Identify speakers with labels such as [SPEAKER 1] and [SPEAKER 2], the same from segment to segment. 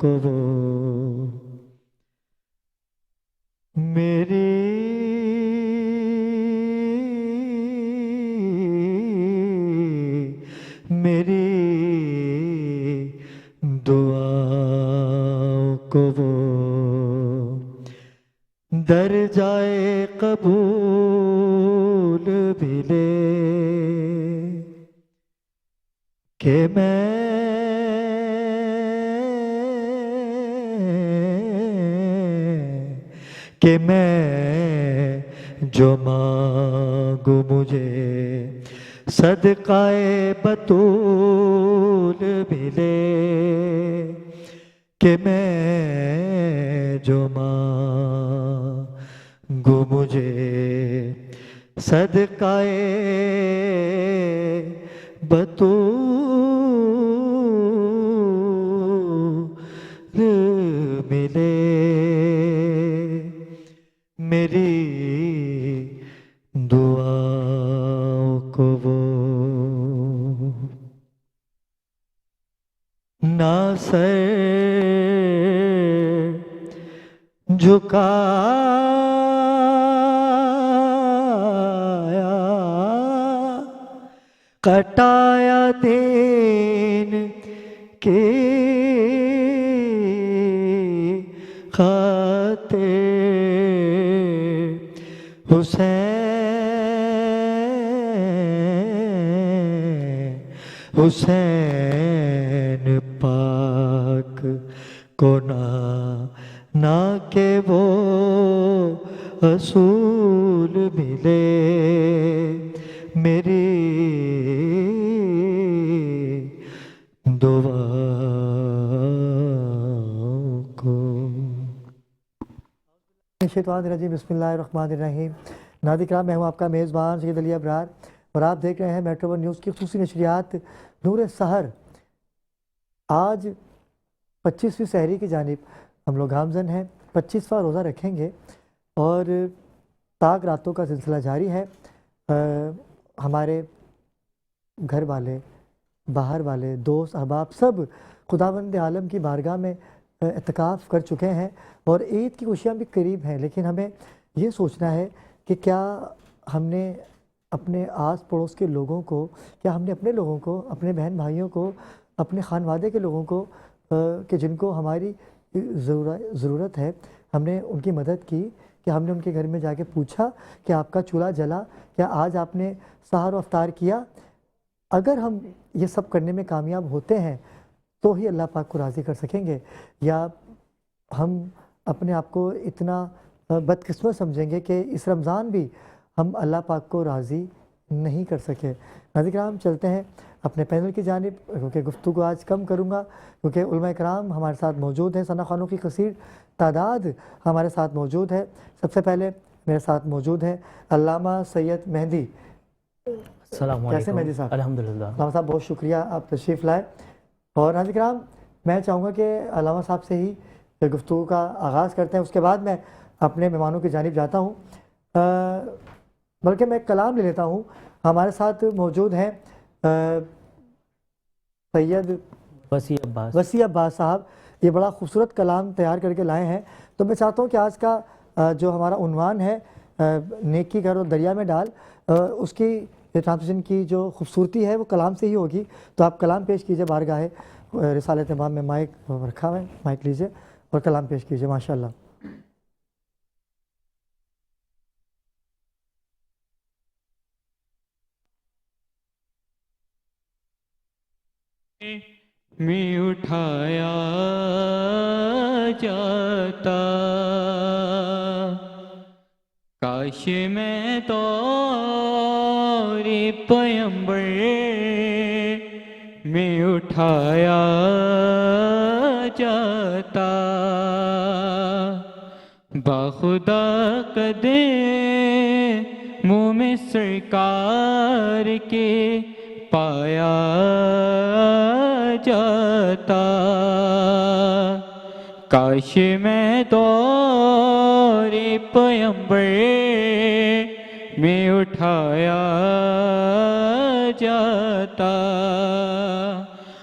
[SPEAKER 1] کو وہ میری دعاؤں کو وہ درجائے قبول بھی لے کہ میں جو مانگوں مجھے صدقائے بطول ملے کہ میں جو مانگوں مجھے صدقائے بطول ملے میری دعاؤں کو وہ نہ سر جھکایا کٹایا دین کے خاطر حسین پاک کو نہ کہ وہ اصول ملے میری دعا کو
[SPEAKER 2] شیطان الرجیم بسم اللہ الرحمن الرحیم۔ ناظرین کرام، میں ہوں آپ کا میزبان سید علی ابرار اور آپ دیکھ رہے ہیں میٹرو ون نیوز کی خصوصی نشریات نور سحر۔ آج 25ویں سحری کی جانب ہم لوگ گامزن ہیں، 25واں روزہ رکھیں گے اور تاک راتوں کا سلسلہ جاری ہے۔ ہمارے گھر والے، باہر والے، دوست احباب سب خداوند عالم کی بارگاہ میں اعتکاف کر چکے ہیں اور عید کی خوشیاں بھی قریب ہیں، لیکن ہمیں یہ سوچنا ہے کہ کیا ہم نے اپنے آس پڑوس کے لوگوں کو، کیا ہم نے اپنے لوگوں کو، اپنے بہن بھائیوں کو، اپنے خانوادے کے لوگوں کو کہ جن کو ہماری ضرورت ہے، ہم نے ان کی مدد کی؟ کہ ہم نے ان کے گھر میں جا کے پوچھا کہ آپ کا چولہا جلا؟ کیا آج آپ نے سحر و افطار کیا؟ اگر ہم یہ سب کرنے میں کامیاب ہوتے ہیں تو ہی اللہ پاک کو راضی کر سکیں گے، یا ہم اپنے آپ کو اتنا بدقسمت سمجھیں گے کہ اس رمضان بھی ہم اللہ پاک کو راضی نہیں کر سکے۔ ناظرین کرام، چلتے ہیں اپنے پینل کی جانب، کیونکہ گفتگو آج کم کروں گا کیونکہ علماء کرام ہمارے ساتھ موجود ہیں، ثنا خوانوں کی کثیر تعداد ہمارے ساتھ موجود ہے۔ سب سے پہلے میرے ساتھ موجود ہیں علامہ سید مہدی۔
[SPEAKER 3] السلام علیکم۔
[SPEAKER 2] کیسے مہدی صاحب؟
[SPEAKER 3] الحمدللہ۔
[SPEAKER 2] علامہ صاحب بہت شکریہ، آپ تشریف لائے۔ اور ناظرین کرام، میں چاہوں گا کہ علامہ صاحب سے ہی گفتگو کا آغاز کرتے ہیں، اس کے بعد میں اپنے مہمانوں کی جانب جاتا ہوں۔ بلکہ میں کلام لے لیتا ہوں۔ ہمارے ساتھ موجود ہیں سید وسیع عباس صاحب، یہ بڑا خوبصورت کلام تیار کر کے لائے ہیں، تو میں چاہتا ہوں کہ آج کا جو ہمارا عنوان ہے نیکی کر اور دریا میں ڈال، اس کی ٹرانسلیشن کی جو خوبصورتی ہے وہ کلام سے ہی ہوگی، تو آپ کلام پیش کیجئے۔ بارگاہ رسالت امام میں مائک رکھا ہوا ہے، مائک لیجئے اور کلام پیش کیجئے۔ ماشاءاللہ۔
[SPEAKER 4] میں اٹھایا جاتا، کاش میں تو پیمبر میں اٹھایا جاتا، باخدا قدموں میں سرکار کے پایا جاتا، کاش میں دور پیمبر میں اٹھایا جاتا،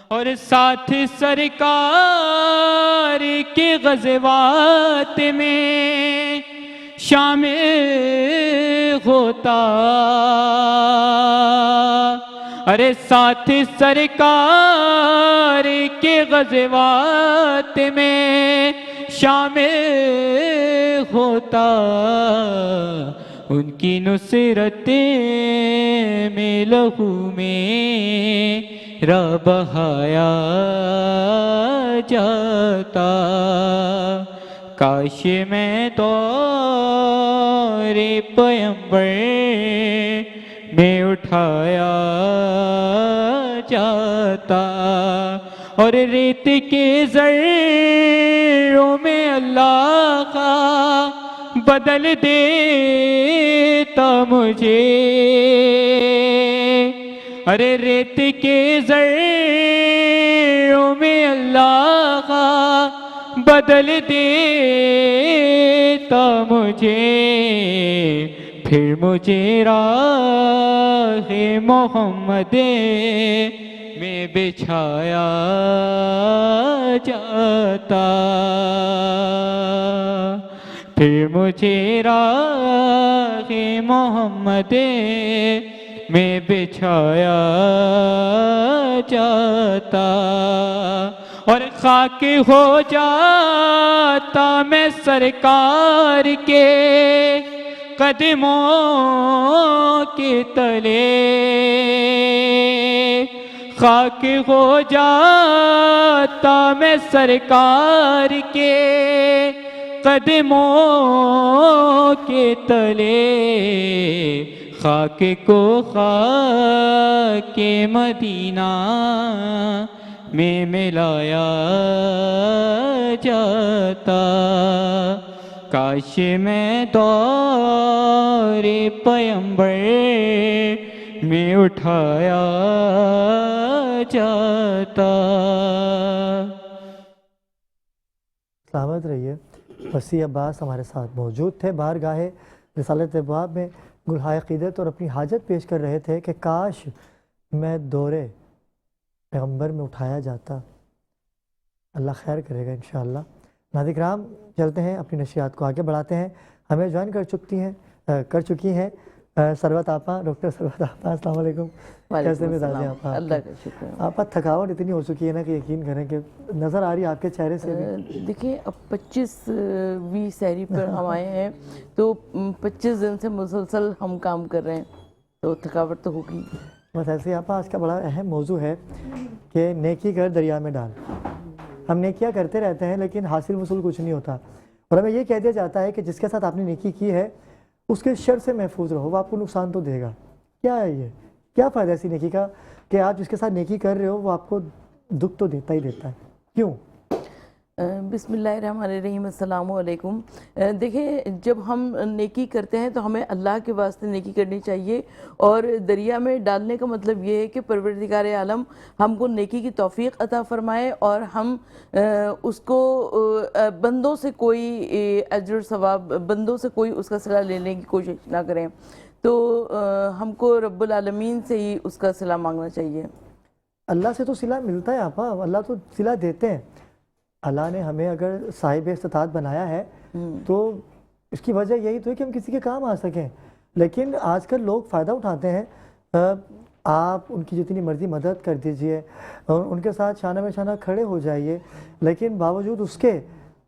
[SPEAKER 4] اور ساتھ سرکار کے غزوات میں شامل ہوتا، ارے ساتھ سرکار کے غزوات میں شامل ہوتا، ان کی نصرت میں لہو میرا بہایا جاتا، کاش میں دور پیمبر میں اٹھایا جاتا، اور ریت کے ذروں میں اللہ کا بدل دیتا مجھے، ارے ریت کے ذروں میں اللہ کا بدل دیتا مجھے، پھر مجھے راہ محمد میں بچھایا جاتا، پھر مجھے راہ محمد میں بچھایا جاتا، اور خاک ہو جاتا میں سرکار کے قدموں کے تلے، خاک ہو جاتا میں سرکار کے قدموں کے تلے، خاک کو خاک مدینہ میں ملایا جاتا، کاش میں دور پیمبر میں اٹھایا جاتا۔
[SPEAKER 2] سلامت رہیے۔ وسیع عباس ہمارے ساتھ موجود تھے، بارگاہ رسالت ابواب میں گلہائے عقیدت اور اپنی حاجت پیش کر رہے تھے کہ کاش میں دور پیغمبر میں اٹھایا جاتا۔ اللہ خیر کرے گا انشاءاللہ۔ ناظرین کرام، چلتے ہیں اپنی نشریات کو آگے بڑھاتے ہیں۔ ہمیں جوائن کر چکی ہیں ثروت آپا، ڈاکٹر ثروت آپا۔ السلام علیکم، کیسے مزاج ہیں آپ؟
[SPEAKER 5] اللہ کا شکر ہے۔
[SPEAKER 2] آپا تھکاوٹ اتنی ہو چکی ہے نا کہ یقین کریں کہ نظر آ رہی ہے آپ کے چہرے سے بھی۔
[SPEAKER 5] دیکھیں اب 25ویں سحری پر ہم آئے ہیں تو 25 دن سے مسلسل ہم کام کر رہے ہیں تو تھکاوٹ تو ہوگی۔
[SPEAKER 2] بس ایسے آپا آج کا بڑا اہم موضوع ہے کہ نیکی کر دریا میں ڈال۔ ہم نیکیاں کرتے رہتے ہیں لیکن حاصل وصول کچھ نہیں ہوتا، اور ہمیں یہ کہہ دیا جاتا ہے کہ جس کے ساتھ آپ نے نیکی کی ہے اس کے شر سے محفوظ رہو، وہ آپ کو نقصان تو دے گا۔ کیا ہے یہ؟ کیا فائدہ ایسی نیکی کا کہ آپ جس کے ساتھ نیکی کر رہے ہو وہ آپ کو دکھ تو دیتا ہی دیتا ہے؟ کیوں؟
[SPEAKER 5] بسم اللہ الرحمن الرحیم، السلام علیکم۔ دیکھیں جب ہم نیکی کرتے ہیں تو ہمیں اللہ کے واسطے نیکی کرنی چاہیے، اور دریا میں ڈالنے کا مطلب یہ ہے کہ پروردگار عالم ہم کو نیکی کی توفیق عطا فرمائے اور ہم اس کو بندوں سے کوئی اجر ثواب، بندوں سے کوئی اس کا صلہ لینے کی کوشش نہ کریں، تو ہم کو رب العالمین سے ہی اس کا صلہ مانگنا چاہیے۔ اللہ
[SPEAKER 2] سے تو صلہ ملتا ہے آپا، اللہ تو صلہ دیتے ہیں۔ اللہ نے ہمیں اگر صاحب استطاعت بنایا ہے تو اس کی وجہ یہی تو ہے کہ ہم کسی کے کام آ سکیں، لیکن آج کل لوگ فائدہ اٹھاتے ہیں۔ آپ ان کی جتنی مرضی مدد کر دیجئے اور ان کے ساتھ شانہ میں شانہ کھڑے ہو جائیے، لیکن باوجود اس کے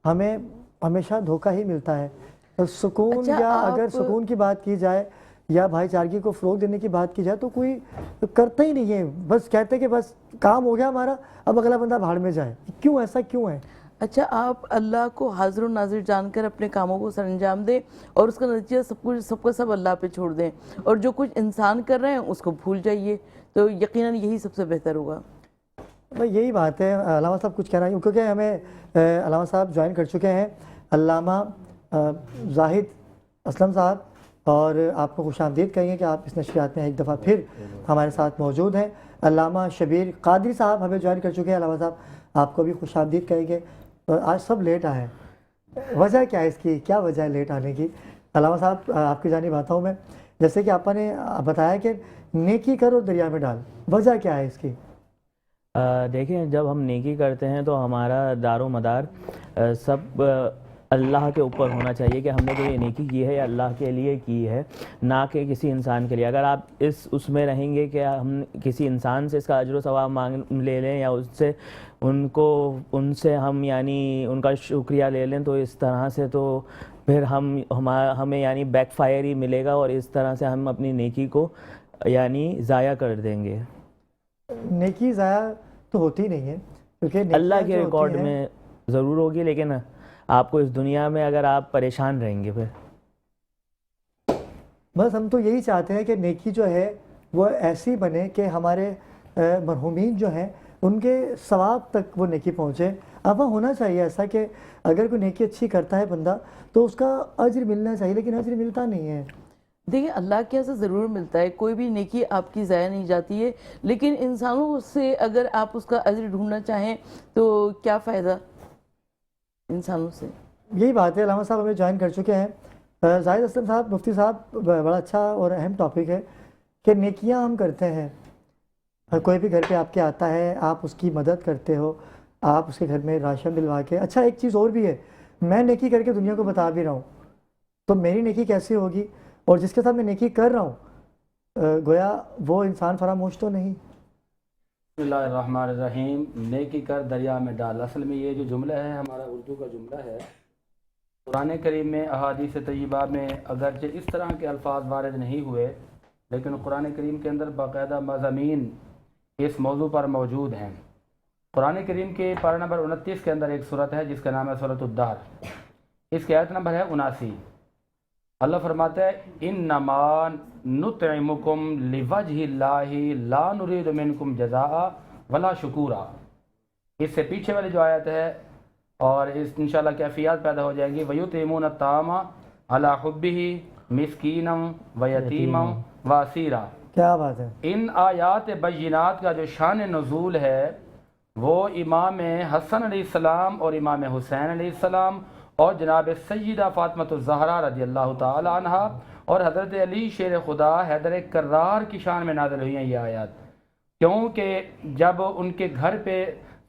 [SPEAKER 2] ہمیں ہمیشہ دھوکہ ہی ملتا ہے۔ سکون یا اگر سکون کی بات کی جائے یا بھائی چارگی کو فروغ دینے کی بات کی جائے تو کوئی کرتا ہی نہیں ہے، بس کہتے کہ بس کام ہو گیا ہمارا، اب اگلا بندہ بھاڑ میں جائے۔ کیوں ایسا کیوں ہے؟
[SPEAKER 5] اچھا، آپ اللہ کو حاضر و ناظر جان کر اپنے کاموں کو سر انجام دیں اور اس کا نتیجہ سب کا سب اللہ پہ چھوڑ دیں، اور جو کچھ انسان کر رہے ہیں اس کو بھول جائیے، تو یقیناً یہی سب سے بہتر ہوگا۔
[SPEAKER 2] یہی بات ہے۔ علامہ صاحب کچھ کہنا ہے کیونکہ ہمیں علامہ صاحب جوائن کر چکے ہیں، علامہ زاہد اسلم صاحب، اور آپ کو خوش آمدید کہیں گے کہ آپ اس نشریات میں ایک دفعہ پھر ہمارے ساتھ موجود ہیں۔ علامہ شبیر قادری صاحب ہمیں جوائن کر چکے ہیں۔ علامہ صاحب آپ کو بھی خوش آمدید کہیں گے۔ آج سب لیٹ آئے ہیں، وجہ کیا ہے اس کی؟ کیا وجہ ہے لیٹ آنے کی؟ علامہ صاحب آپ کی جانب آتا ہوں میں، جیسے کہ آپ نے بتایا کہ نیکی کرو دریا میں ڈال، وجہ کیا ہے اس کی؟
[SPEAKER 3] دیکھیں جب ہم نیکی کرتے ہیں تو ہمارا دار و مدار سب اللہ کے اوپر ہونا چاہیے کہ ہم نے جو یہ نیکی کی ہے یہ اللہ کے لیے کی ہے، نہ کہ کسی انسان کے لیے۔ اگر آپ اس میں رہیں گے کہ ہم کسی انسان سے اس کا اجر و ثواب مانگ لے لیں یا ان سے ہم یعنی ان کا شکریہ لے لیں، تو اس طرح سے تو پھر ہمیں یعنی بیک فائر ہی ملے گا، اور اس طرح سے ہم اپنی نیکی کو یعنی ضائع کر دیں گے۔
[SPEAKER 2] نیکی ضائع تو ہوتی نہیں ہے، کیونکہ
[SPEAKER 3] اللہ کے ریکارڈ میں ضرور ہوگی، لیکن آپ کو اس دنیا میں اگر آپ پریشان رہیں گے پھر۔
[SPEAKER 2] بس ہم تو یہی چاہتے ہیں کہ نیکی جو ہے وہ ایسی بنے کہ ہمارے مرحومین جو ہیں ان کے ثواب تک وہ نیکی پہنچے۔ اب وہ ہونا چاہیے ایسا کہ اگر کوئی نیکی اچھی کرتا ہے بندہ تو اس کا اجر ملنا چاہیے، لیکن اجر ملتا نہیں ہے۔
[SPEAKER 5] دیکھیں اللہ کے یہاں سے ضرور ملتا ہے، کوئی بھی نیکی آپ کی ضائع نہیں جاتی ہے، لیکن انسانوں سے اگر آپ اس کا اجر ڈھونڈنا چاہیں تو کیا فائدہ انسانوں سے؟
[SPEAKER 2] یہی بات ہے، علامہ صاحب ہمیں جوائن کر چکے ہیں۔ زاہد اسلم صاحب، مفتی صاحب، بڑا اچھا اور اہم ٹاپک ہے کہ نیکیاں ہم کرتے ہیں، کوئی بھی گھر پہ آپ کے آتا ہے، آپ اس کی مدد کرتے ہو، آپ اس کے گھر میں راشن دلوا کے۔ اچھا ایک چیز اور بھی ہے، میں نیکی کر کے دنیا کو بتا بھی رہا ہوں، تو میری نیکی کیسی ہوگی؟ اور جس کے ساتھ میں نیکی کر رہا ہوں گویا وہ انسان فراموش تو نہیں۔
[SPEAKER 6] بسم اللہ الرحمن الرحیم۔ نیکی کر دریا میں ڈال، اصل میں یہ جو جملہ ہے ہمارا اردو کا جملہ ہے۔ قرآن کریم میں احادیث طیبہ میں اگرچہ اس طرح کے الفاظ وارد نہیں ہوئے، لیکن قرآن کریم کے اندر باقاعدہ مضامین اس موضوع پر موجود ہیں۔ قرآن کریم کے پارہ نمبر 29 کے اندر ایک صورت ہے جس کا نام ہے سورۃ الدہر، اس کی آیت نمبر ہے 79۔ اللہ فرماتا ہے انما نطعمکم لوجہ اللہ لا نرید منکم جزاء ولا شکورا۔ اس سے پیچھے والی جو آیت ہے اور اس انشاءاللہ کیفیات پیدا ہو جائیں گی، وَيُطْعِمُونَ الطَّعَامَ عَلَىٰ حُبِّهِ مِسْكِینًا وَیَتِیمًا وَاسِیرًا۔
[SPEAKER 2] کیا بات ہے!
[SPEAKER 6] ان آیات بینات کا جو شان نزول ہے وہ امام حسن علیہ السلام اور امام حسین علیہ السلام اور جناب سیدہ فاطمہ الزہرا رضی اللہ تعالی عنہ اور حضرت علی شیر خدا حیدر کرار کی شان میں نازل ہوئی ہیں یہ آیات، کیونکہ جب ان کے گھر پہ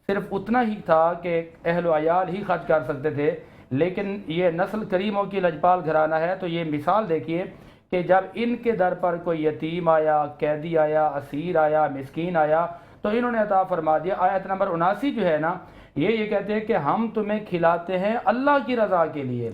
[SPEAKER 6] صرف اتنا ہی تھا کہ اہل و عیال ہی خرچ کر سکتے تھے، لیکن یہ نسل کریموں کی لجپال گھرانہ ہے، تو یہ مثال دیکھیے کہ جب ان کے در پر کوئی یتیم آیا، قیدی آیا، اسیر آیا، مسکین آیا تو انہوں نے عطا فرما دیا۔ آیت نمبر 79 جو ہے نا یہ کہتے ہیں کہ ہم تمہیں کھلاتے ہیں اللہ کی رضا کے لیے،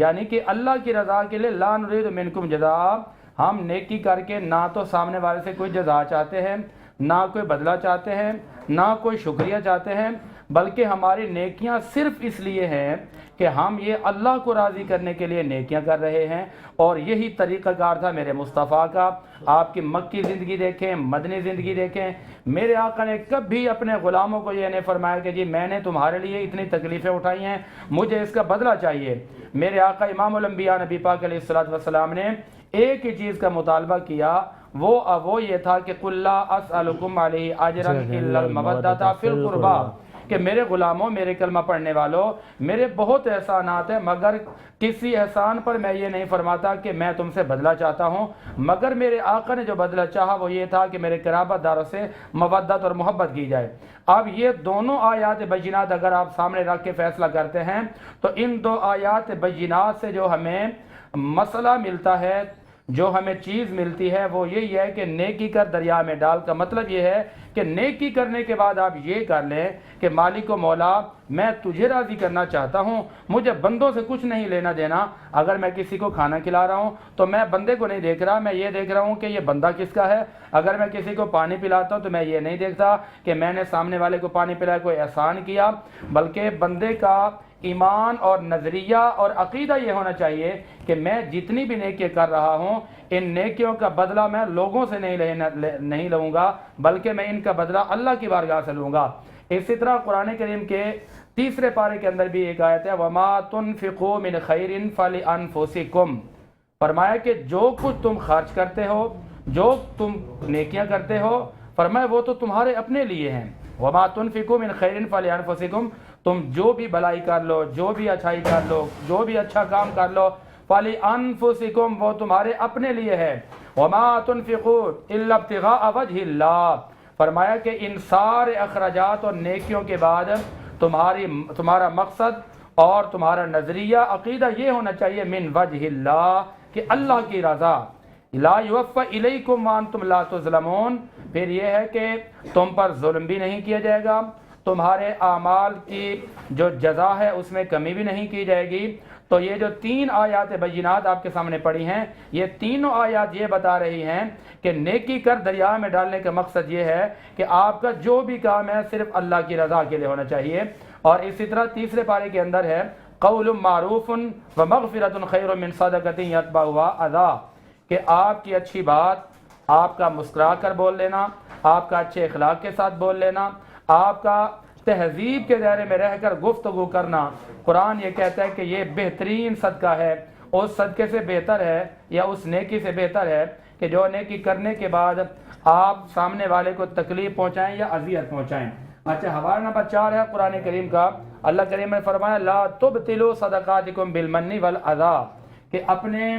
[SPEAKER 6] یعنی کہ اللہ کی رضا کے لیے، لا نرید منکم جزاء، ہم نیکی کر کے نہ تو سامنے والے سے کوئی جزا چاہتے ہیں، نہ کوئی بدلہ چاہتے ہیں، نہ کوئی شکریہ چاہتے ہیں، بلکہ ہماری نیکیاں صرف اس لیے ہیں کہ ہم یہ اللہ کو راضی کرنے کے لیے نیکیاں کر رہے ہیں، اور یہی طریقہ کار تھا میرے مصطفیٰ کا۔ آپ کی مکی زندگی دیکھیں، مدنی زندگی دیکھیں، میرے آقا نے کبھی اپنے غلاموں کو یہ نہیں فرمایا کہ جی میں نے تمہارے لیے اتنی تکلیفیں اٹھائی ہیں، مجھے اس کا بدلہ چاہیے۔ میرے آقا امام الانبیاء نبی پاک علیہ الصلوۃ والسلام نے ایک ہی چیز کا مطالبہ کیا، وہ یہ تھا کہ قُل لا اسألکم علیہ اجرا الا المودۃ فی القربیٰ، کہ میرے غلاموں، میرے کلمہ پڑھنے والوں، میرے بہت احسانات ہیں، مگر کسی احسان پر میں یہ نہیں فرماتا کہ میں تم سے بدلہ چاہتا ہوں، مگر میرے آقا نے جو بدلہ چاہا وہ یہ تھا کہ میرے قرابت داروں سے مودت اور محبت کی جائے۔ اب یہ دونوں آیات بینات اگر آپ سامنے رکھ کے فیصلہ کرتے ہیں تو ان دو آیات بینات سے جو ہمیں مسئلہ ملتا ہے، جو ہمیں چیز ملتی ہے وہ یہی ہے کہ نیکی کر دریا میں ڈال کا مطلب یہ ہے کہ نیکی کرنے کے بعد آپ یہ کر لیں کہ مالک و مولا میں تجھے راضی کرنا چاہتا ہوں، مجھے بندوں سے کچھ نہیں لینا دینا۔ اگر میں کسی کو کھانا کھلا رہا ہوں تو میں بندے کو نہیں دیکھ رہا، میں یہ دیکھ رہا ہوں کہ یہ بندہ کس کا ہے۔ اگر میں کسی کو پانی پلاتا ہوں تو میں یہ نہیں دیکھتا کہ میں نے سامنے والے کو پانی پلایا کوئی احسان کیا، بلکہ بندے کا ایمان اور نظریہ اور عقیدہ یہ ہونا چاہیے کہ میں جتنی بھی نیکیاں کر رہا ہوں ان نیکیوں کا بدلہ میں لوگوں سے نہیں لوں گا، بلکہ میں ان کا بدلہ اللہ کی بارگاہ سے لوں گا۔ اسی طرح قرآن کریم کے تیسرے پارے کے اندر بھی ایک آیت ہے وَمَا تُنْفِقُوا مِنْ خَيْرٍ فَلِأَنفُسِكُمْ، فرمایا کہ جو کچھ تم خرچ کرتے ہو، جو تم نیکیاں کرتے ہو، فرمایا وہ تو تمہارے اپنے لیے ہیں۔ وَمَا تُنْفِقُوا مِنْ خَيْرٍ فَلِأَنفُسِكُمْ، تم جو بھی بلائی کر لو، جو بھی اچھائی کر لو، جو بھی اچھا کام کر لو، فَلِأَنفُسِكُمْ، وہ تمہارے اپنے لیے ہے۔ وَمَا تُنْفِقُوا إِلَّا ابْتِغَاءَ وَجْهِ اللَّهِ، فرمایا کہ ان سارے اخراجات اور نیکیوں کے بعد تمہارا مقصد اور تمہارا نظریہ عقیدہ یہ ہونا چاہیے من وجہ اللہ، کہ اللہ کی رضا، لا یوفی الیکم وانتم لا تظلمون، پھر یہ ہے کہ تم پر ظلم بھی نہیں کیا جائے گا، تمہارے اعمال کی جو جزا ہے اس میں کمی بھی نہیں کی جائے گی۔ تو یہ جو 3 آیات بینات آپ کے سامنے پڑھی ہیں، یہ تینوں آیات یہ بتا رہی ہیں کہ نیکی کر دریا میں ڈالنے کا مقصد یہ ہے کہ آپ کا جو بھی کام ہے صرف اللہ کی رضا کے لیے ہونا چاہیے۔ اور اسی طرح تیسرے پارے کے اندر ہے قول معروف ومغفرۃ خیر من صدقۃ یتبعها اذی، کہ آپ کی اچھی بات، آپ کا مسکرا کر بول لینا، آپ کا اچھے اخلاق کے ساتھ بول لینا، آپ کا تہذیب کے دائرے میں رہ کر گفتگو کرنا، قرآن یہ کہتا ہے کہ یہ بہترین صدقہ ہے، اس صدقے سے بہتر ہے یا اس نیکی سے بہتر ہے کہ جو نیکی کرنے کے بعد آپ سامنے والے کو تکلیف پہنچائیں یا اذیت پہنچائیں۔ اچھا، حوالہ نمبر 4 ہے قرآن کریم کا، اللہ کریم نے فرمایا لا تبطلوا صدقاتکم بالمن والاذی، کہ اپنے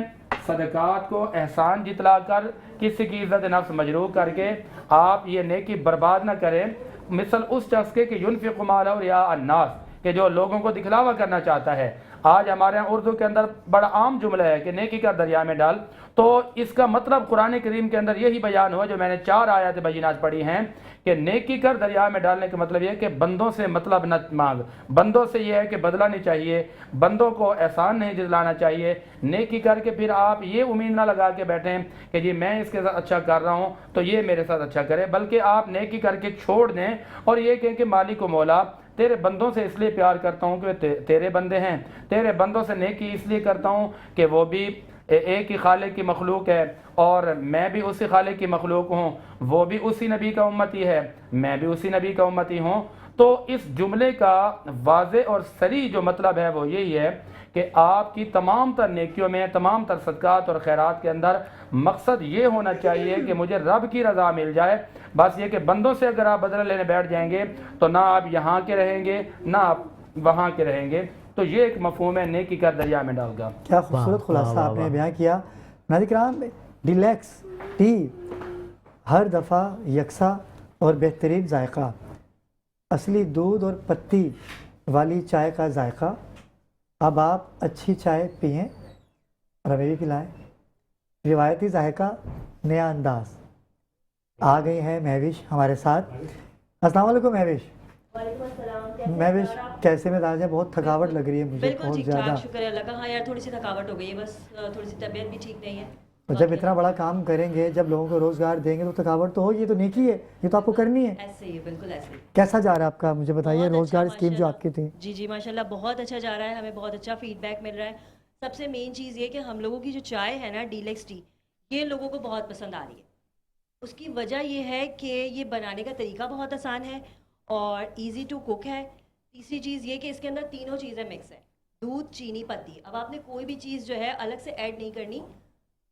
[SPEAKER 6] صدقات کو احسان جتلا کر کسی کی عزت نفس مجروح کر کے آپ یہ نیکی برباد نہ کریں، مثل اس شخص کے کہ ينفق مالہ رئاء الناس، کہ جو لوگوں کو دکھلاوا کرنا چاہتا ہے۔ آج ہمارے یہاں اردو کے اندر بڑا عام جملہ ہے کہ نیکی کر دریا میں ڈال، تو اس کا مطلب قرآن کریم کے اندر یہی بیان ہوا جو میں نے 4 آیات بینات پڑھی ہیں کہ نیکی کر دریا میں ڈالنے کا مطلب یہ ہے کہ بندوں سے مطلب نہ مانگ، بندوں سے یہ ہے کہ بدلہ نہیں چاہیے، بندوں کو احسان نہیں جتلانا چاہیے۔ نیکی کر کے پھر آپ یہ امید نہ لگا کے بیٹھیں کہ جی میں اس کے ساتھ اچھا کر رہا ہوں تو یہ میرے ساتھ اچھا کرے، بلکہ آپ نیکی کر کے چھوڑ دیں اور یہ کہیں کہ مالک و مولا تیرے بندوں سے اس لیے پیار کرتا ہوں کہ تیرے بندے ہیں، تیرے بندوں سے نیکی اس لیے کرتا ہوں کہ وہ بھی ایک ہی خالق کی مخلوق ہے اور میں بھی اسی خالق کی مخلوق ہوں، وہ بھی اسی نبی کا امتی ہے، میں بھی اسی نبی کا امتی ہوں۔ تو اس جملے کا واضح اور صریح جو مطلب ہے وہ یہی ہے کہ آپ کی تمام تر نیکیوں میں، تمام تر صدقات اور خیرات کے اندر مقصد یہ ہونا چاہیے کہ مجھے رب کی رضا مل جائے۔ بس یہ کہ بندوں سے اگر آپ بدلہ لینے بیٹھ جائیں گے تو نہ آپ یہاں کے رہیں گے نہ آپ وہاں کے رہیں گے۔ تو یہ ایک مفہوم ہے نیکی کا دریا میں ڈال گا۔
[SPEAKER 2] کیا خوبصورت خلاصہ آپ نے بیان کیا۔ ناظرین کرام، ڈیلیکس ٹی ہر دفعہ یکساں اور بہترین ذائقہ، اصلی دودھ اور پتی والی چائے کا ذائقہ۔ اب آپ اچھی چائے پئیں اور ہمیں بھی پلائیں۔ روایتی ذائقہ، نیا انداز۔ آ گئی ہے مہوش ہمارے ساتھ۔ السلام علیکم مہوش۔
[SPEAKER 7] وعلیکم السلام۔
[SPEAKER 2] مہوش کیسے مزاج ہے؟ بہت تھکاوٹ لگ رہی ہے مجھے
[SPEAKER 7] بالکل
[SPEAKER 2] بہت
[SPEAKER 7] ٹھیک
[SPEAKER 2] زیادہ۔
[SPEAKER 7] ٹھاک، شکر اللہ کا۔ ہاں یار تھوڑی سی تھکاوٹ ہو گئی ہے، بس تھوڑی سی طبیعت بھی ٹھیک نہیں ہے۔
[SPEAKER 2] اور جب اتنا بڑا کام کریں گے، جب لوگوں کو روزگار دیں گے تو تھکاوٹ تو ہوگی، یہ تو نیکی ہے، یہ تو آپ کو کرنی ہے۔
[SPEAKER 7] ایسے ہی ہے، بالکل ایسے ہی۔
[SPEAKER 2] کیسا جا رہا ہے آپ کا؟ مجھے بتائیے،
[SPEAKER 7] بہت
[SPEAKER 2] روزگار
[SPEAKER 7] اچھا،
[SPEAKER 2] اسکیم جو
[SPEAKER 7] ماشاءاللہ۔
[SPEAKER 2] آپ کی تھی۔
[SPEAKER 7] جی جی ماشاءاللہ بہت اچھا جا رہا ہے، ہمیں بہت اچھا فیڈ بیک مل رہا ہے۔ سب سے مین چیز یہ کہ ہم لوگوں کی جو چائے ہے نا، ڈیلیکس ٹی، یہ لوگوں کو بہت پسند آ رہی ہے۔ اس کی وجہ یہ ہے کہ یہ بنانے کا طریقہ بہت آسان ہے اور ایزی ٹو کوک ہے۔ تیسری چیز یہ کہ اس کے اندر تینوں چیزیں مکس ہیں، دودھ، چینی، پتی۔ اب آپ نے کوئی بھی چیز جو ہے الگ سے ایڈ نہیں کرنی،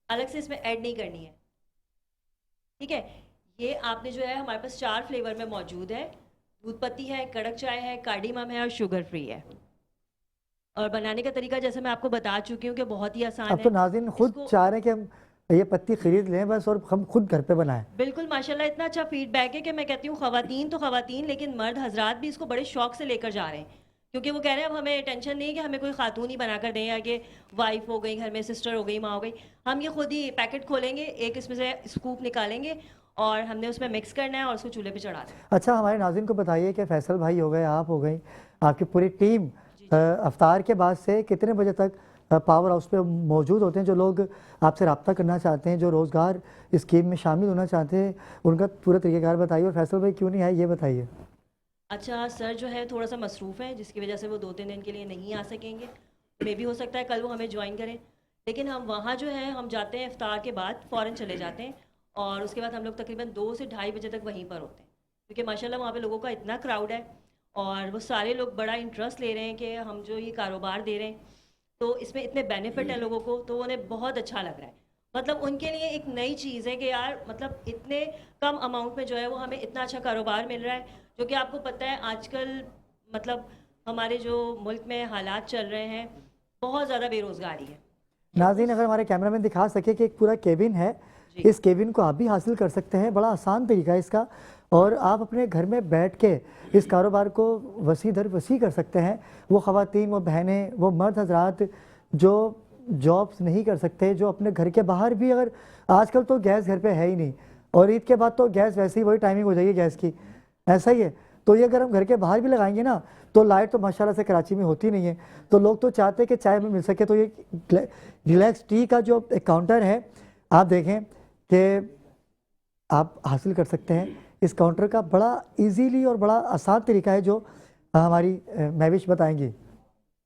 [SPEAKER 7] الگ سے اس میں ایڈ نہیں کرنی ہے، ٹھیک ہے۔ یہ آپ نے جو ہے ہمارے پاس 4 فلیور میں موجود ہے، دودھ پتی ہے، کڑک چائے ہے، کارڈیمم ہے اور شوگر فری ہے۔ اور بنانے کا طریقہ جیسے میں آپ کو بتا چکی ہوں کہ بہت ہی آسان ہے۔
[SPEAKER 2] اب تو ناظرین خود چاہ رہے ہیں کہ ہم یہ پتی خرید لیں بس اور ہم خود گھر پہ بنائیں۔
[SPEAKER 7] بالکل ماشاءاللہ اتنا اچھا فیڈ بیک ہے کہ میں کہتی ہوں خواتین تو خواتین، لیکن مرد حضرات بھی اس کو بڑے شوق سے لے کر جا رہے ہیں، کیونکہ وہ کہہ رہے ہیں اب ہمیں ٹینشن نہیں کہ ہمیں کوئی خاتون ہی بنا کر دیں یا کہ وائف ہو گئی گھر میں، سسٹر ہو گئی، ماں ہو گئی، ہم یہ خود ہی پیکٹ کھولیں گے، ایک اس میں سے اسکوپ نکالیں گے اور ہم نے اس میں مکس کرنا ہے اور اس کو چولہے پہ چڑھا دیں۔
[SPEAKER 2] اچھا، ہمارے ناظرین کو بتائیے کہ فیصل بھائی ہو گئے، آپ ہو گئی، آپ کی پوری ٹیم افطار کے بعد سے کتنے بجے تک پاور ہاؤس پہ موجود ہوتے ہیں؟ جو لوگ آپ سے رابطہ کرنا چاہتے ہیں، جو روزگار اسکیم میں شامل ہونا چاہتے ہیں، ان کا پورا طریقہ کار بتائیے۔ اور فیصل بھائی کیوں نہیں آئے یہ بتائیے۔
[SPEAKER 7] اچھا سر جو ہے تھوڑا سا مصروف ہے، جس کی وجہ سے وہ 2-3 دن کے لیے نہیں آ سکیں گے، مے بھی ہو سکتا ہے کل وہ ہمیں جوائن کریں، لیکن ہم وہاں جو ہے ہم جاتے ہیں افطار کے بعد فوراً چلے جاتے ہیں اور اس کے بعد ہم لوگ تقریباً 2 سے 2:30 بجے تک وہیں پر ہوتے ہیں، کیونکہ ماشاءاللہ وہاں پہ لوگوں کا اتنا کراؤڈ ہے اور وہ سارے لوگ بڑا انٹرسٹ لے رہے ہیں کہ ہم جو یہ کاروبار دے رہے ہیں تو اس میں اتنے بینیفٹ ہیں لوگوں کو، تو انہیں بہت اچھا لگ رہا ہے۔ مطلب ان کے لیے ایک نئی چیز ہے کہ یار مطلب اتنے کم اماؤنٹ میں جو ہے وہ ہمیں اتنا اچھا کاروبار مل رہا ہے، جو کہ آپ کو پتہ ہے آج کل مطلب ہمارے جو ملک میں حالات چل رہے ہیں بہت زیادہ بے روزگاری ہے۔
[SPEAKER 2] ناظرین اگر ہمارے کیمرہ مین دکھا سکے کہ ایک پورا کیبن ہے، اس کیبن کو آپ بھی حاصل کر سکتے ہیں، بڑا آسان طریقہ ہے اس کا، اور آپ اپنے گھر میں بیٹھ کے اس کاروبار کو وسیع در وسیع کر سکتے ہیں. وہ خواتین، وہ بہنیں، وہ مرد حضرات جو جابس نہیں کر سکتے، جو اپنے گھر کے باہر بھی، اگر آج کل تو گیس گھر پہ ہے ہی نہیں، اور عید کے بعد تو گیس ویسے ہی وہی ٹائمنگ ہو جائے گی گیس کی، ایسا ہی ہے. تو یہ اگر ہم گھر کے باہر بھی لگائیں گے نا تو لائٹ تو ماشاءاللہ سے کراچی میں ہوتی نہیں ہے، تو لوگ تو چاہتے ہیں کہ چائے میں مل سکے. تو یہ ریلیکس ٹی کا جو ایک کاؤنٹر ہے، آپ دیکھیں کہ آپ حاصل کر سکتے ہیں. اس کاؤنٹر کا بڑا ایزیلی اور بڑا آسان طریقہ ہے جو ہماری مہوش بتائیں گی.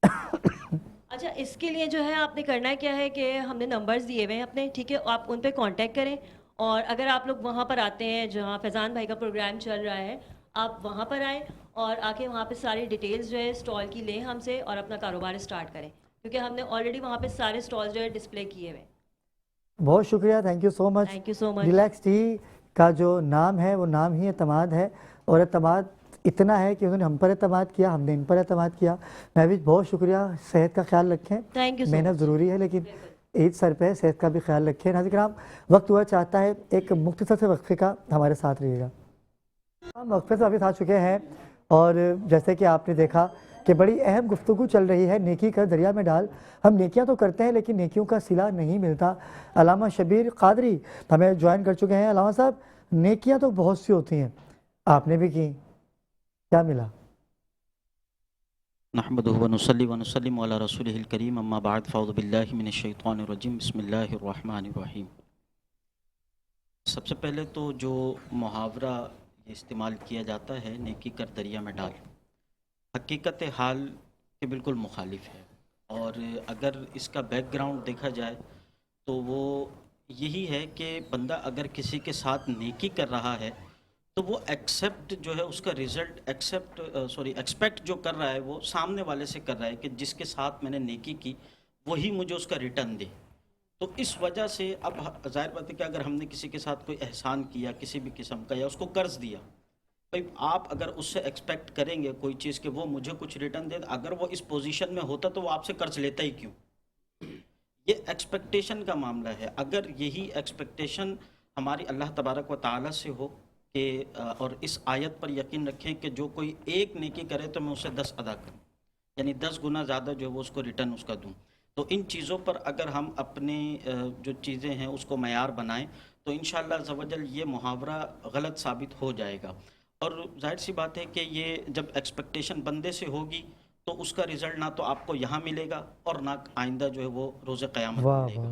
[SPEAKER 7] اچھا، اس کے لیے جو ہے آپ نے کرنا ہے کیا ہے کہ ہم نے نمبرز دیے ہوئے ہیں اپنے، ٹھیک ہے، آپ ان پہ کانٹیکٹ کریں. اور اگر آپ لوگ وہاں پر آتے ہیں جہاں فیضان بھائی کا پروگرام چل رہا ہے، آپ وہاں پر آئیں اور آ کے وہاں پہ ساری ڈیٹیلز جو ہے اسٹال کی لیں ہم سے اور اپنا کاروبار اسٹارٹ کریں، کیونکہ ہم نے آلریڈی وہاں پہ سارے اسٹال جو ہے ڈسپلے کیے ہوئے ہیں.
[SPEAKER 2] بہت شکریہ، thank you so much.
[SPEAKER 7] Thank you so much.
[SPEAKER 2] Relax T کا جو نام ہے وہ نام ہی اعتماد ہے، اور اعتماد اتنا ہے کہ انہوں نے ہم پر اعتماد کیا، ہم نے ان پر اعتماد کیا. مہوش بہت شکریہ. صحت کا خیال رکھیں،
[SPEAKER 7] تھینک یو سو
[SPEAKER 2] محنت ضروری ہے لیکن عید سر پہ، صحت کا بھی خیال رکھیں. ناظرین کرام، وقت ہوا چاہتا ہے ایک مختصر سے وقفے کا، ہمارے ساتھ رہیے گا. ہم وقفے سے واپس آ چکے ہیں، اور جیسے کہ آپ نے دیکھا کہ بڑی اہم گفتگو چل رہی ہے، نیکی کر دریا میں ڈال. ہم نیکیاں تو کرتے ہیں لیکن نیکیوں کا صلہ نہیں ملتا. علامہ شبیر قادری ہمیں جوائن کر چکے ہیں. علامہ صاحب، نیکیاں تو بہت سی ہوتی ہیں، آپ نے بھی کی، کیا ملا؟
[SPEAKER 8] نحمدہ ونصلی ونسلم علی رسولہ الکریم، اما بعد، فاعوذ باللہ من الشیطان الرجیم، بسم اللہ الرحمن الرحیم. سب سے پہلے تو جو محاورہ استعمال کیا جاتا ہے، نیکی کر دریا میں ڈال، حقیقت حال کے بالکل مخالف ہے. اور اگر اس کا بیک گراؤنڈ دیکھا جائے تو وہ یہی ہے کہ بندہ اگر کسی کے ساتھ نیکی کر رہا ہے تو وہ ایکسیپٹ جو ہے اس کا رزلٹ ایکسپیکٹ جو کر رہا ہے وہ سامنے والے سے کر رہا ہے کہ جس کے ساتھ میں نے نیکی کی وہی مجھے اس کا ریٹرن دے. تو اس وجہ سے اب ظاہر بات ہے کہ اگر ہم نے کسی کے ساتھ کوئی احسان کیا کسی بھی قسم کا، یا اس کو قرض دیا، بھائی آپ اگر اس سے ایکسپیکٹ کریں گے کوئی چیز کہ وہ مجھے کچھ ریٹرن دے، اگر وہ اس پوزیشن میں ہوتا تو وہ آپ سے قرض لیتا ہی کیوں؟ یہ ایکسپیکٹیشن کا معاملہ ہے. اگر یہی ایکسپیکٹیشن ہماری اللہ تبارک و تعالیٰ سے ہو کہ اور اس آیت پر یقین رکھیں کہ جو کوئی ایک نیکی کرے تو میں اسے 10 ادا کروں، یعنی 10 گنا زیادہ جو ہے وہ اس کو ریٹرن اس کا دوں. تو ان چیزوں پر اگر ہم اپنے جو چیزیں ہیں اس کو معیار بنائیں تو انشاءاللہ عز و جل یہ محاورہ غلط ثابت ہو جائے گا. اور ظاہر سی بات ہے کہ یہ جب ایکسپیکٹیشن بندے سے ہوگی تو اس کا رزلٹ نہ تو آپ کو یہاں ملے گا اور نہ آئندہ جو ہے وہ روز قیامت ملے گا.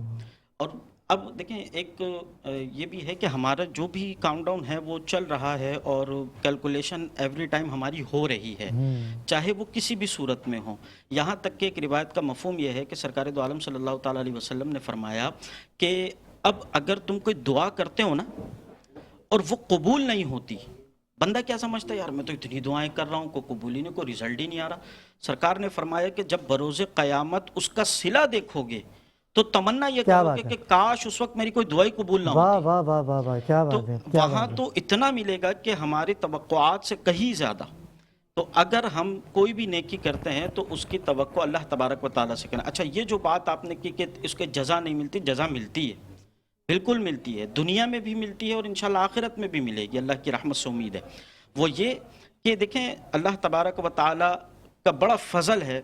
[SPEAKER 8] اور اب دیکھیں ایک یہ بھی ہے کہ ہمارا جو بھی کاؤنٹ ڈاؤن ہے وہ چل رہا ہے اور کیلکولیشن ایوری ٹائم ہماری ہو رہی ہے، چاہے وہ کسی بھی صورت میں ہو. یہاں تک کہ ایک روایت کا مفہوم یہ ہے کہ سرکار دو عالم صلی اللہ تعالیٰ علیہ وسلم نے فرمایا کہ اب اگر تم کوئی دعا کرتے ہو نا اور وہ قبول نہیں ہوتی، بندہ کیا سمجھتا ہے، یار میں تو اتنی دعائیں کر رہا ہوں، کوئی قبول ہی نہیں، کوئی رزلٹ ہی نہیں آ رہا. سرکار نے فرمایا کہ جب بروز قیامت اس کا صلہ دیکھو گے تو تمنا یہ کرو گے کہ کاش اس وقت میری کوئی دعائی قبول نہ ہوتی.
[SPEAKER 2] واہ واہ واہ واہ، کیا بات ہے.
[SPEAKER 8] وہاں تو اتنا ملے گا کہ ہماری توقعات سے کہیں زیادہ. تو اگر ہم کوئی بھی نیکی کرتے ہیں تو اس کی توقع اللہ تبارک و تعالیٰ سے کرنا. اچھا، یہ جو بات آپ نے کی کہ اس کے جزا نہیں ملتی، جزا ملتی ہے، بالکل ملتی ہے، دنیا میں بھی ملتی ہے اور انشاءاللہ آخرت میں بھی ملے گی، اللہ کی رحمت سے امید ہے. وہ یہ کہ دیکھیں اللہ تبارک و تعالیٰ کا بڑا فضل ہے،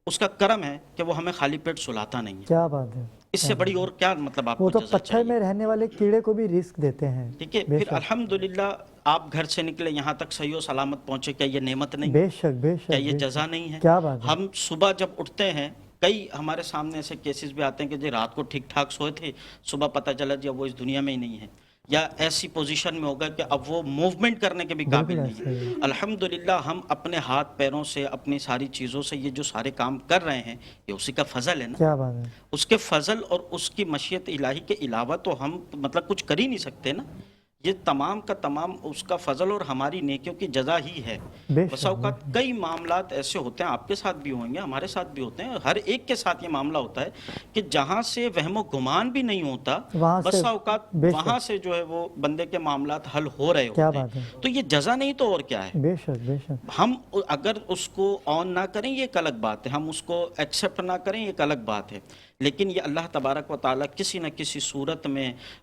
[SPEAKER 8] اس کا کرم ہے کہ وہ ہمیں خالی پیٹ سلاتا نہیں ہے.
[SPEAKER 2] کیا بات ہے.
[SPEAKER 8] اس سے بڑی اور کیا مطلب آپ کو
[SPEAKER 2] وہ تو
[SPEAKER 8] جزا
[SPEAKER 2] پتھر
[SPEAKER 8] چاہیے.
[SPEAKER 2] میں رہنے والے کیڑے کو بھی رزق دیتے ہیں.
[SPEAKER 8] ٹھیک ہے، پھر الحمدللہ آپ گھر سے نکلے یہاں تک صحیح و سلامت پہنچے، کیا یہ نعمت نہیں؟
[SPEAKER 2] بے شک بے شک.
[SPEAKER 8] کیا یہ جزا نہیں ہے؟
[SPEAKER 2] کیا بات ہے.
[SPEAKER 8] ہم صبح جب اٹھتے ہیں، کئی ہمارے سامنے ایسے کیسز بھی آتے ہیں کہ جی رات کو ٹھیک ٹھاک سوئے تھے، صبح پتہ چلا جی اب وہ اس دنیا میں ہی نہیں ہے، یا ایسی پوزیشن میں ہوگا کہ اب وہ موومنٹ کرنے کے بھی قابل نہیں ہے. الحمدللہ ہم اپنے ہاتھ پیروں سے، اپنی ساری چیزوں سے یہ جو سارے کام کر رہے ہیں یہ اسی کا فضل ہے نا.
[SPEAKER 2] کیا بات ہے.
[SPEAKER 8] اس کے فضل اور اس کی مشیت الہی کے علاوہ تو ہم مطلب کچھ کر ہی نہیں سکتے نا. یہ تمام کا تمام اس کا فضل اور ہماری نیکیوں کی جزا ہی ہے. بسا اوقات کئی معاملات ایسے ہوتے ہیں، آپ کے ساتھ بھی ہوں گے، ہمارے ساتھ بھی ہوتے ہیں، ہر ایک کے ساتھ یہ معاملہ ہوتا ہے کہ جہاں سے وہم و گمان بھی نہیں ہوتا بسا اوقات وہاں سے جو ہے وہ بندے کے معاملات حل ہو رہے ہوتے ہیں. تو یہ جزا نہیں تو اور کیا ہے.
[SPEAKER 2] بے شک بے شک.
[SPEAKER 8] ہم اگر اس کو آن نہ کریں یہ ایک الگ بات ہے، ہم اس کو ایکسیپٹ نہ کریں یہ ایک الگ بات ہے، لیکن یہ اللہ تبارک و تعالیٰ کسی نہ کسی صورت میں،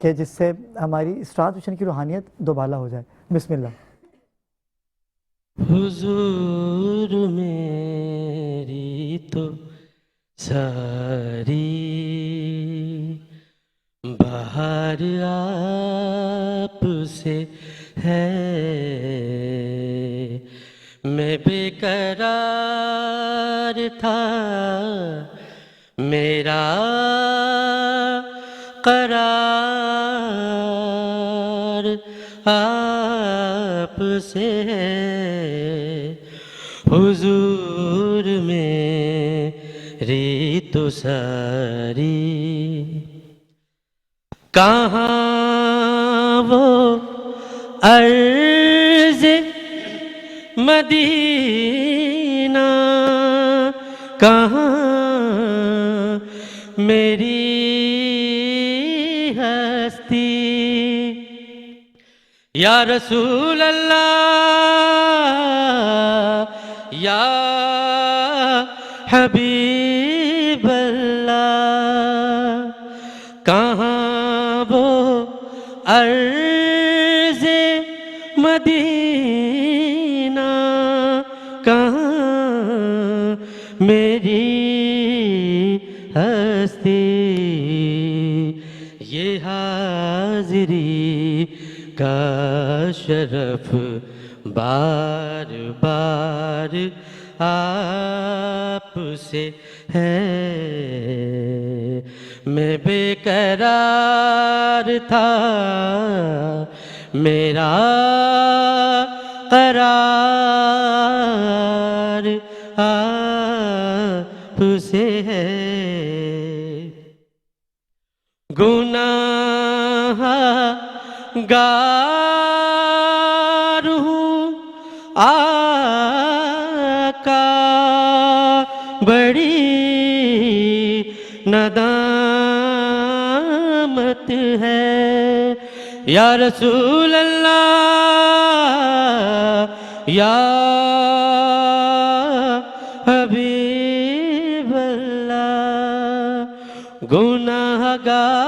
[SPEAKER 2] کہ جس سے ہماری اس ٹرانسمیشن کی روحانیت دوبالا ہو جائے. بسم اللہ.
[SPEAKER 4] حضور میری تو ساری بہار آپ سے ہے، میں بے قرار تھا، میرا قرار آپ سے ہے. حضور میری تو ساری کہاں وہ عرض مدینہ، کہاں میری ہستی، یا رسول اللہ یا حبیب اللہ، کہاں وہ عرض مدینہ، کہاں میری ہستی، یہ حاضری کا شرف بار بار آپ سے ہے، میں بے قرار تھا، میرا قرار آپ سے ہے. گناہ گار ہوں آقا، بڑی ندامت ہے، یا رسول اللہ یا حبیب اللہ، گناہ گار